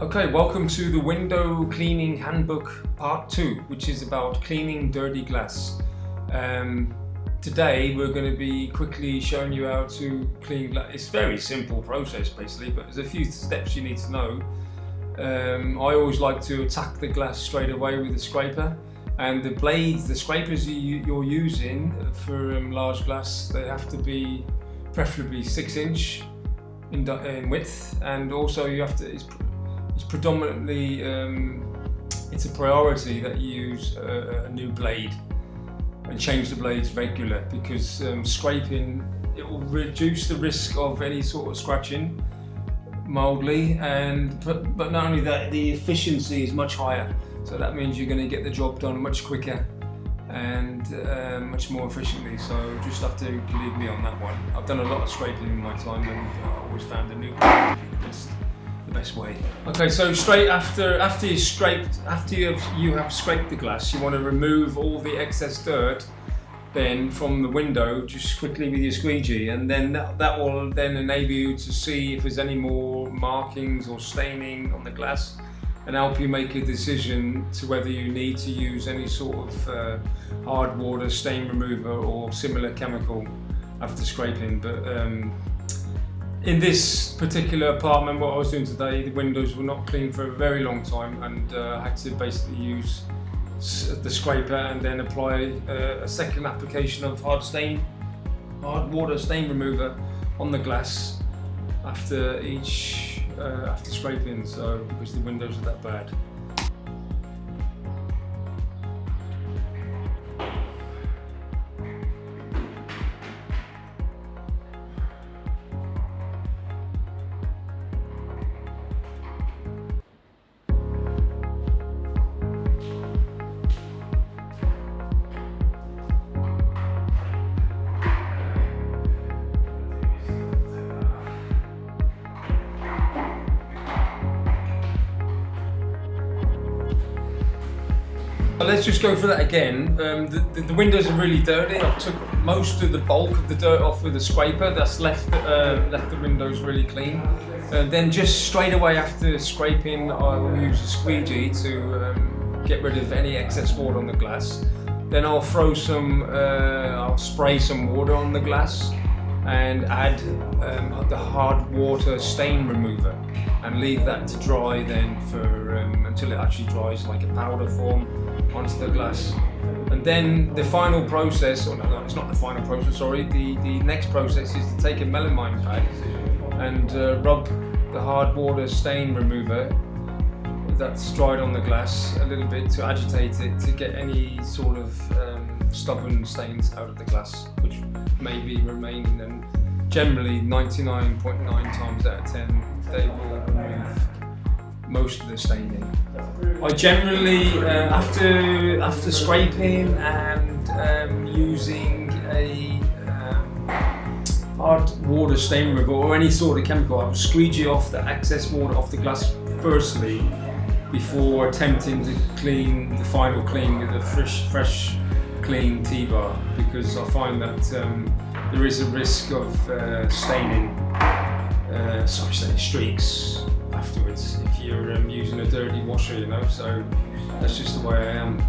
Okay, welcome to the Window Cleaning Handbook Part 2, which is about cleaning dirty glass. Today we're going to be quickly showing you how to clean glass. It's a very simple process basically, but there's a few steps you need to know. I always like to attack the glass straight away with a scraper, and the blades, the scrapers you're using for large glass, they have to be preferably 6" in width, and also you have to, it's predominantly, it's a priority that you use a new blade and change the blades regular, because scraping, it will reduce the risk of any sort of scratching mildly, but not only that, the efficiency is much higher, so that means you're going to get the job done much quicker and much more efficiently. So just have to believe me on that one. I've done a lot of scraping in my time, and I always found a new blade to be the best way. Okay, so straight after you have scraped the glass, you want to remove all the excess dirt then from the window just quickly with your squeegee, and then that will then enable you to see if there's any more markings or staining on the glass, and help you make a decision to whether you need to use any sort of hard water stain remover or similar chemical after scraping. But in this particular apartment, what I was doing today, the windows were not clean for a very long time, and I had to basically use the scraper and then apply a second application of hard water stain remover on the glass after scraping, so because the windows are that bad. Let's just go for that again. The windows are really dirty. I took most of the bulk of the dirt off with a scraper. That's left the windows really clean. Then just straight away after scraping, I'll use a squeegee to get rid of any excess water on the glass. Then I'll I'll spray some water on the glass and add the hard water stain remover, and leave that to dry then for until it actually dries like a powder form onto the glass. And then the final process, or no, it's not the final process, sorry, the next process is to take a melamine pad and rub the hard water stain remover that's dried on the glass a little bit to agitate it, to get any sort of stubborn stains out of the glass which may be remaining, and generally 99.9 times out of 10 they will remove most of the staining. I generally, after scraping and using a hard water stain remover or any sort of chemical, I will squeegee off the excess water off the glass firstly before attempting to clean the final clean with a fresh clean T-bar, because I find that there is a risk of staining streaks afterwards if you're using a dirty washer, you know. So that's just the way I am.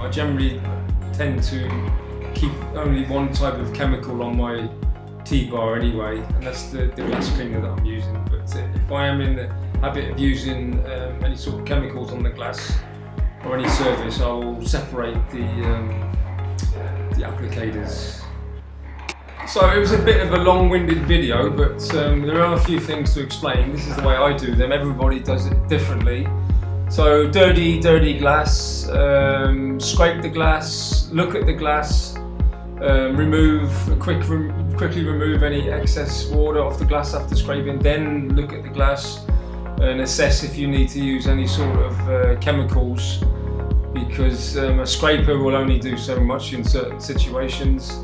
I generally tend to keep only one type of chemical on my T-bar anyway, and that's the glass cleaner that I'm using. But if I am in the habit of using any sort of chemicals on the glass or any surface, I will separate the applicators. So it was a bit of a long-winded video, but there are a few things to explain. This is the way I do them. Everybody does it differently. So dirty glass, scrape the glass, look at the glass, quickly remove any excess water off the glass after scraping, then look at the glass and assess if you need to use any sort of chemicals, because a scraper will only do so much in certain situations.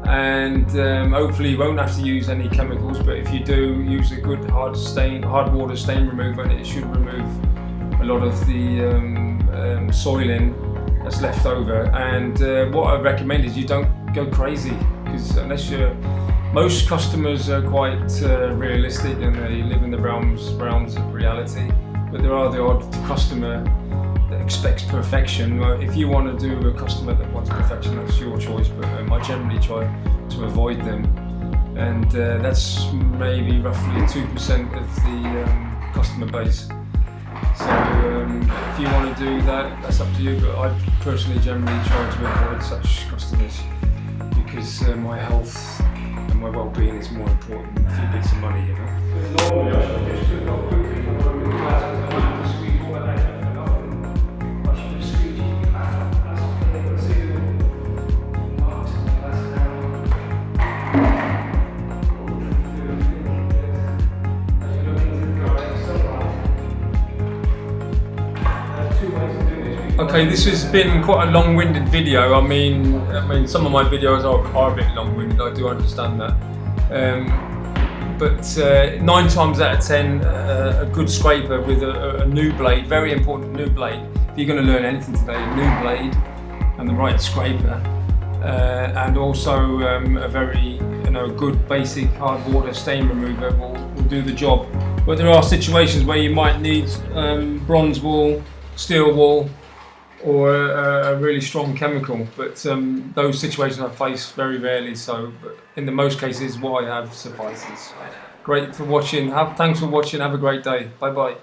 And hopefully you won't have to use any chemicals, but if you do, use a good hard water stain remover, and it should remove a lot of the soiling that's left over. And what I recommend is you don't go crazy, because most customers are quite realistic and they live in the realms of reality, but but there are the odd customer that expects perfection. If you want to do a customer that wants perfection, that's your choice, but I generally try to avoid them, and that's maybe roughly 2% of the customer base. So if you want to do that, that's up to you, but I personally generally try to avoid such customers because my health and my well-being is more important than a few bits of money, you know. Normally I should just turn it off quickly for the glass and I have to squeeze all that out and I should just squeeze it out. That's not the conceal. Marks and glass down. As you look into the direct sunlight. There's two ways to do this. Okay, this has been quite a long-winded video. I mean, some of my videos are a bit long-winded. I do understand that. But 9 times out of 10, a good scraper with a new blade, very important new blade. If you're going to learn anything today, a new blade and the right scraper, and also a very good basic hard water stain remover will do the job. But there are situations where you might need bronze wool, steel wool, or a really strong chemical, but those situations I face very rarely, so but in the most cases what I have suffices. Great for watching, thanks for watching, have a great day, bye bye.